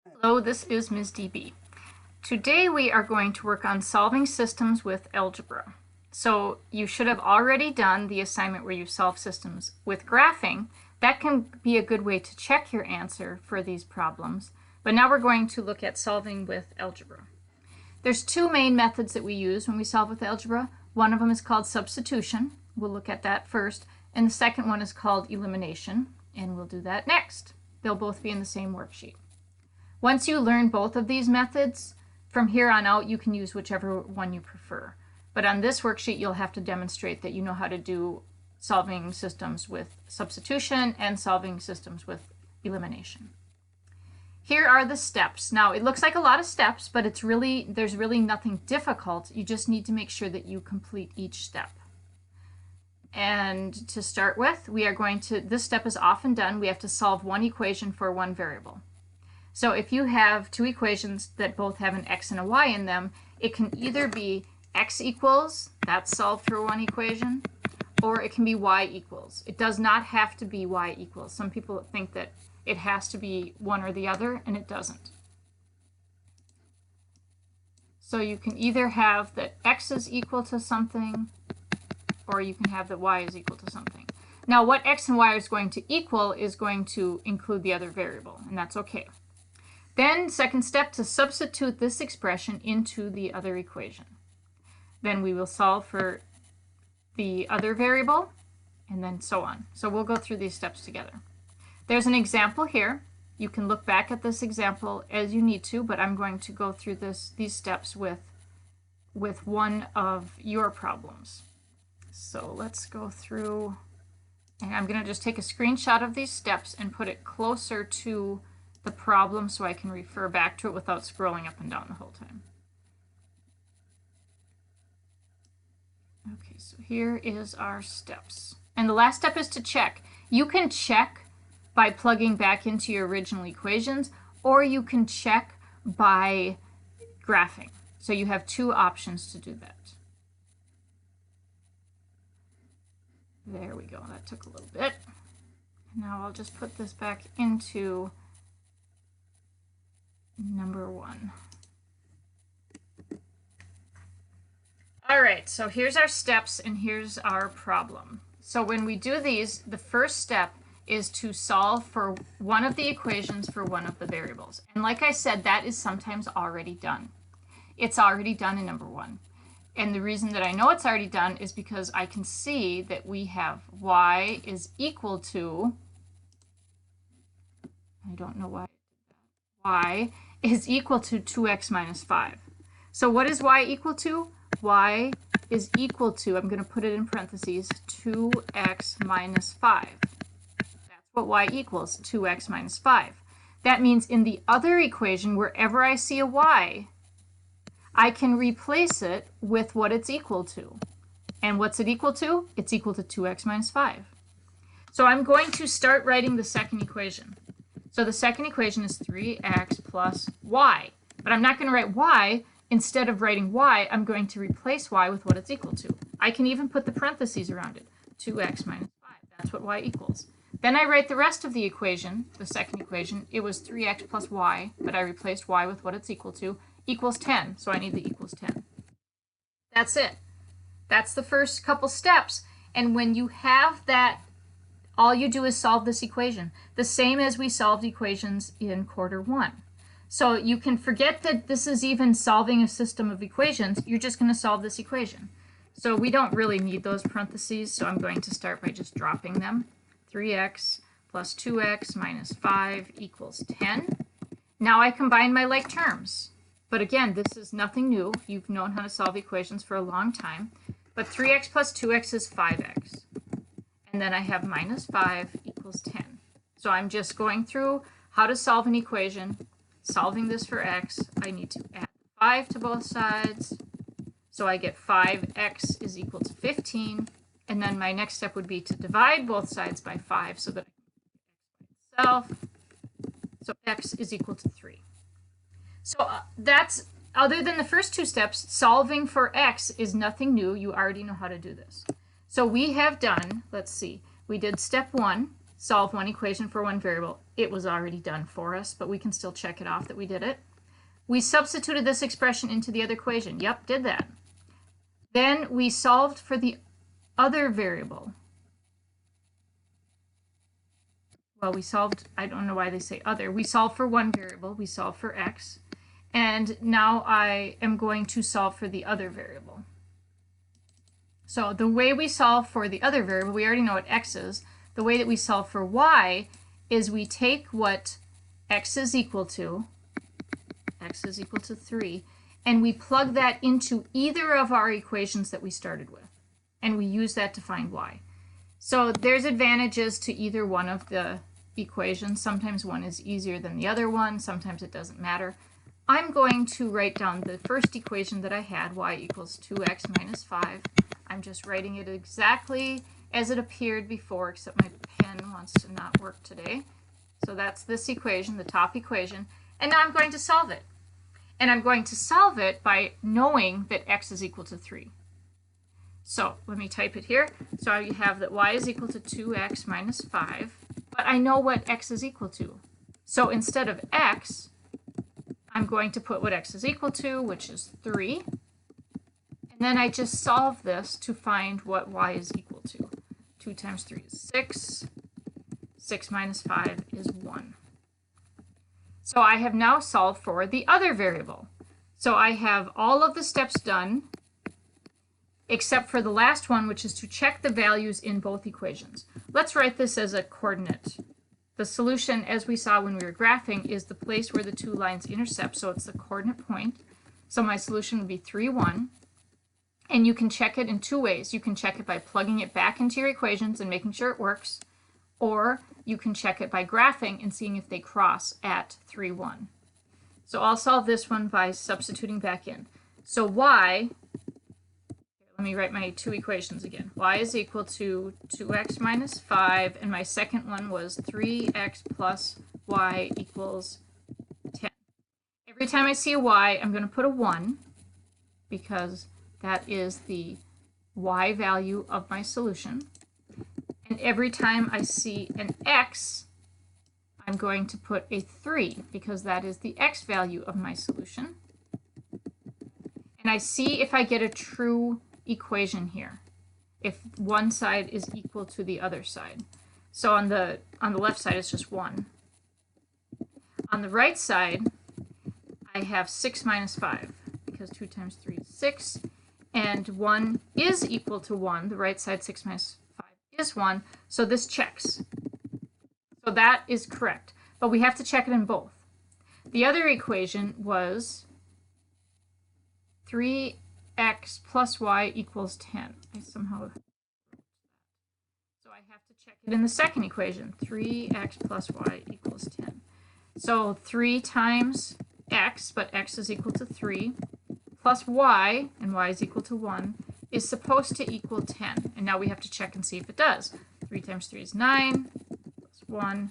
Hello, this is Ms. DB. Today we are going to work on solving systems with algebra. So you should have already done the assignment where you solve systems with graphing. That can be a good way to check your answer for these problems. But now we're going to look at solving with algebra. There's two main methods that we use when we solve with algebra. One of them is called substitution. We'll look at that first. And the second one is called elimination. And we'll do that next. They'll both be in the same worksheet. Once you learn both of these methods, from here on out you can use whichever one you prefer. But on this worksheet you'll have to demonstrate that you know how to do solving systems with substitution and solving systems with elimination. Here are the steps. Now it looks like a lot of steps, but there's really nothing difficult. You just need to make sure that you complete each step. And to start with, this step is often done. We have to solve one equation for one variable. So if you have two equations that both have an x and a y in them, it can either be x equals, that's solved for one equation, or it can be y equals. It does not have to be y equals. Some people think that it has to be one or the other, and it doesn't. So you can either have that x is equal to something, or you can have that y is equal to something. Now what x and y is going to equal is going to include the other variable, and that's okay. Then, second step, to substitute this expression into the other equation. Then we will solve for the other variable, and then so on. So we'll go through these steps together. There's an example here. You can look back at this example as you need to, but I'm going to go through these steps with one of your problems. So let's go through, and I'm going to just take a screenshot of these steps and put it closer to the problem so I can refer back to it without scrolling up and down the whole time. Okay, so here is our steps. And the last step is to check. You can check by plugging back into your original equations, or you can check by graphing. So you have two options to do that. There we go, that took a little bit. Now I'll just put this back into number one. All right, so here's our steps and here's our problem. So when we do these, the first step is to solve for one of the equations for one of the variables. And like I said, that is sometimes already done. It's already done in number one. And the reason that I know it's already done is because I can see that we have y is equal to, I don't know why, y is equal to 2x minus 5. So what is y equal to? Y is equal to, I'm going to put it in parentheses, 2x minus 5. That's what y equals, 2x minus 5. That means in the other equation, wherever I see a y, I can replace it with what it's equal to. And what's it equal to? It's equal to 2x minus 5. So I'm going to start writing the second equation. So the second equation is 3x plus y. But I'm not going to write y. Instead of writing y, I'm going to replace y with what it's equal to. I can even put the parentheses around it. 2x minus 5. That's what y equals. Then I write the rest of the equation, the second equation. It was 3x plus y, but I replaced y with what it's equal to, equals 10. So I need the equals 10. That's it. That's the first couple steps. And when you have that, all you do is solve this equation, the same as we solved equations in quarter one. So you can forget that this is even solving a system of equations. You're just going to solve this equation. So we don't really need those parentheses, so I'm going to start by just dropping them. 3x plus 2x minus 5 equals 10. Now I combine my like terms. But again, this is nothing new. You've known how to solve equations for a long time. But 3x plus 2x is 5x. And then I have minus 5 equals 10. So I'm just going through how to solve an equation. Solving this for x, I need to add 5 to both sides. So I get 5x is equal to 15. And then my next step would be to divide both sides by 5 so that I can x by itself. So x is equal to 3. So that's, other than the first two steps, solving for x is nothing new. You already know how to do this. So we have done, let's see, we did step one. solve one equation for one variable. It was already done for us, but we can still check it off that we did it. We substituted this expression into the other equation. Yep, did that. Then we solved for the other variable. Well, we solved, I don't know why they say other. We solved for one variable. We solved for x. And now I am going to solve for the other variable. So the way we solve for the other variable, we already know what x is. The way that we solve for y is we take what x is equal to 3, and we plug that into either of our equations that we started with. And we use that to find y. So there's advantages to either one of the equations. Sometimes one is easier than the other one. Sometimes it doesn't matter. I'm going to write down the first equation that I had, y equals 2x minus 5. I'm just writing it exactly as it appeared before, except my pen wants to not work today. So that's this equation, the top equation. And now I'm going to solve it. And I'm going to solve it by knowing that x is equal to 3. So let me type it here. So you have that y is equal to 2x minus 5. But I know what x is equal to. So instead of x, I'm going to put what x is equal to, which is 3. And then I just solve this to find what y is equal to. 2 times 3 is 6. 6 minus 5 is 1. So I have now solved for the other variable. So I have all of the steps done, except for the last one, which is to check the values in both equations. Let's write this as a coordinate. The solution, as we saw when we were graphing, is the place where the two lines intercept, so it's the coordinate point. So my solution would be 3, 1. And you can check it in two ways. You can check it by plugging it back into your equations and making sure it works, or you can check it by graphing and seeing if they cross at 3, 1. So I'll solve this one by substituting back in. So y, let me write my two equations again. Y is equal to 2x minus 5, and my second one was 3x plus y equals 10. Every time I see a y, I'm going to put a 1, because that is the y value of my solution. And every time I see an x, I'm going to put a 3, because that is the x value of my solution. And I see if I get a true equation here, if one side is equal to the other side. So on the left side, it's just 1. On the right side, I have 6 minus 5, because 2 times 3 is 6. And 1 is equal to 1. The right side, 6 minus 5, is 1. So this checks. So that is correct. But we have to check it in both. The other equation was 3x plus y equals 10. I somehow... So I have to check it in the second equation. 3x plus y equals 10. So 3 times x, but x is equal to 3, plus y, and y is equal to 1, is supposed to equal 10. And now we have to check and see if it does. 3 times 3 is 9, plus 1.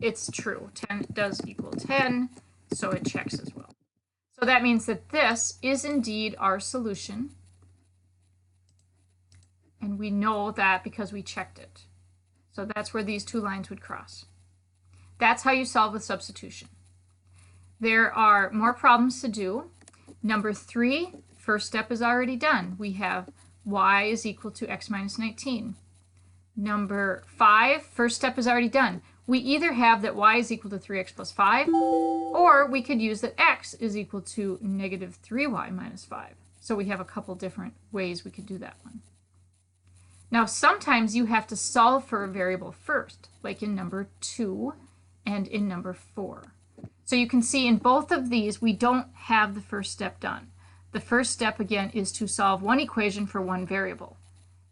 It's true. 10 does equal 10, so it checks as well. So that means that this is indeed our solution. And we know that because we checked it. So that's where these two lines would cross. That's how you solve with substitution. There are more problems to do. Number 3, first step is already done. We have y is equal to x minus 19. Number 5, first step is already done. We either have that y is equal to 3x plus 5, or we could use that x is equal to negative 3y minus 5. So we have a couple different ways we could do that one. Now sometimes you have to solve for a variable first, like in number 2 and in number 4. So you can see in both of these, we don't have the first step done. The first step, again, is to solve one equation for one variable.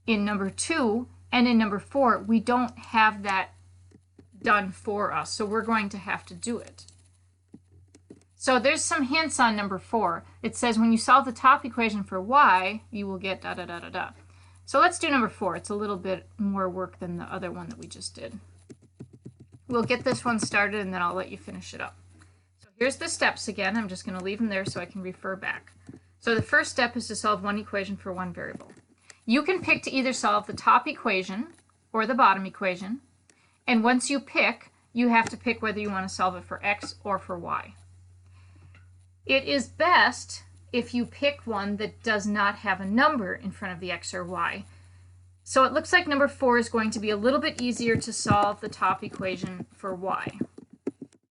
In number 2 and in number 4, we don't have that done for us, so we're going to have to do it. So there's some hints on number 4. It says when you solve the top equation for y, you will get da da da da da. So let's do number 4. It's a little bit more work than the other one that we just did. We'll get this one started and then I'll let you finish it up. Here's the steps again. I'm just going to leave them there so I can refer back. So the first step is to solve one equation for one variable. You can pick to either solve the top equation or the bottom equation. And once you pick, you have to pick whether you want to solve it for x or for y. It is best if you pick one that does not have a number in front of the x or y. So it looks like number 4 is going to be a little bit easier to solve the top equation for y.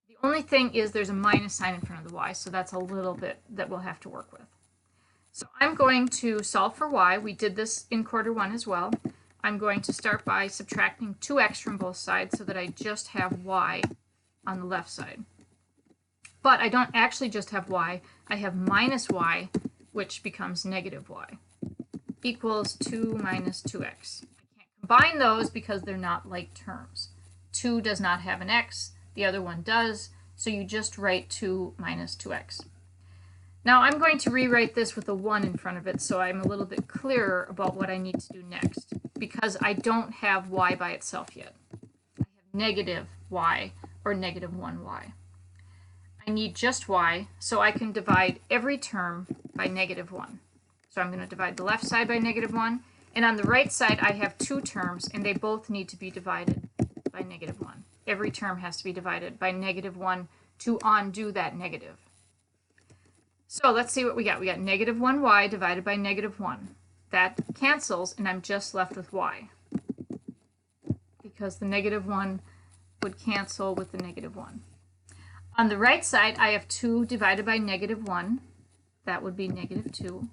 The only thing is there's a minus sign in front of the y, so that's a little bit that we'll have to work with. So I'm going to solve for y. We did this in quarter 1 as well. I'm going to start by subtracting 2x from both sides so that I just have y on the left side. But I don't actually just have y. I have minus y, which becomes negative y, equals 2 minus 2x. I can't combine those because they're not like terms. 2 does not have an x. The other one does. So you just write 2 minus 2x. Now I'm going to rewrite this with a 1 in front of it so I'm a little bit clearer about what I need to do next, because I don't have y by itself yet. I have negative y or negative 1y. I need just y, so I can divide every term by negative 1. So I'm going to divide the left side by negative 1, and on the right side I have 2 terms, and they both need to be divided by negative 1. Every term has to be divided by negative 1 to undo that negative. So let's see what we got. We got negative 1y divided by negative 1. That cancels, and I'm just left with y, because the negative 1 would cancel with the negative 1. On the right side, I have 2 divided by negative 1. That would be negative 2.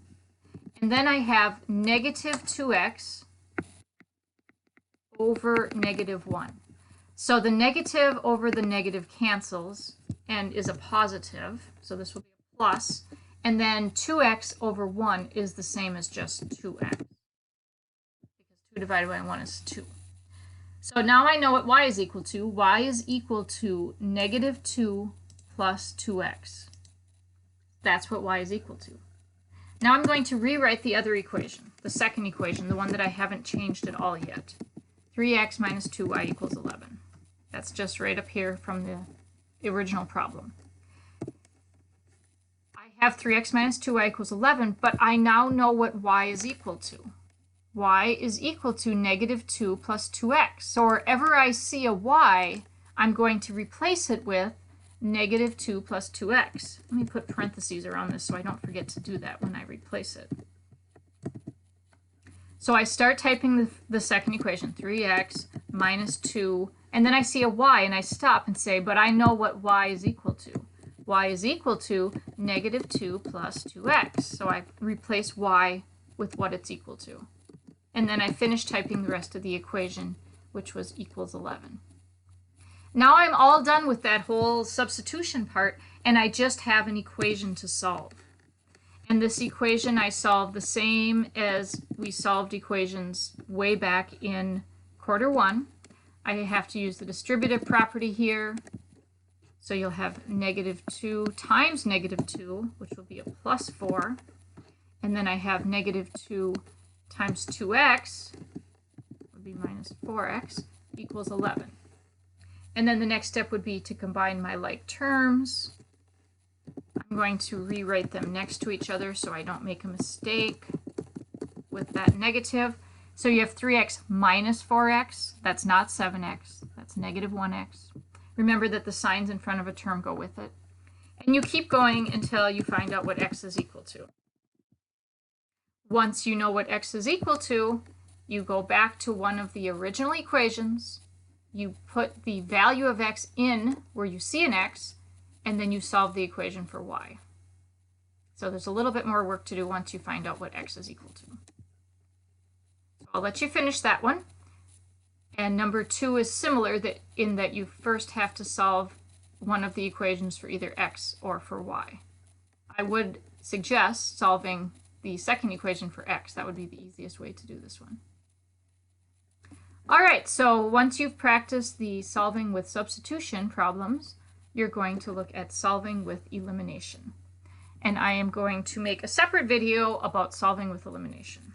And then I have negative 2x over negative 1. So the negative over the negative cancels and is a positive. So this will be a plus. And then 2x over 1 is the same as just 2x. Because 2 divided by 1 is 2. So now I know what y is equal to. Y is equal to negative 2 plus 2x. That's what y is equal to. Now I'm going to rewrite the other equation, the second equation, the one that I haven't changed at all yet. 3x minus 2y equals 11. That's just right up here from the original problem. I have 3x minus 2y equals 11, but I now know what y is equal to. Y is equal to negative 2 plus 2x. So wherever I see a y, I'm going to replace it with negative 2 plus 2x. Let me put parentheses around this so I don't forget to do that when I replace it. So I start typing the second equation, 3x minus 2, and then I see a y and I stop and say, but I know what y is equal to. Y is equal to negative 2 plus 2x. So I replace y with what it's equal to. And then I finish typing the rest of the equation, which was equals 11. Now I'm all done with that whole substitution part, and I just have an equation to solve. And this equation I solve the same as we solved equations way back in quarter 1. I have to use the distributive property here. So you'll have negative 2 times negative 2, which will be a plus 4. And then I have negative 2 times 2x, would be minus 4x, equals 11. And then the next step would be to combine my like terms. I'm going to rewrite them next to each other so I don't make a mistake with that negative. So you have 3x minus 4x. That's not 7x. That's negative 1x. Remember that the signs in front of a term go with it. And you keep going until you find out what x is equal to. Once you know what x is equal to, you go back to one of the original equations. You put the value of x in where you see an x, and then you solve the equation for y. So there's a little bit more work to do once you find out what x is equal to. So I'll let you finish that one. And number 2 is similar in that you first have to solve one of the equations for either x or for y. I would suggest solving the second equation for x. That would be the easiest way to do this one. All right, so once you've practiced the solving with substitution problems, you're going to look at solving with elimination. And I am going to make a separate video about solving with elimination.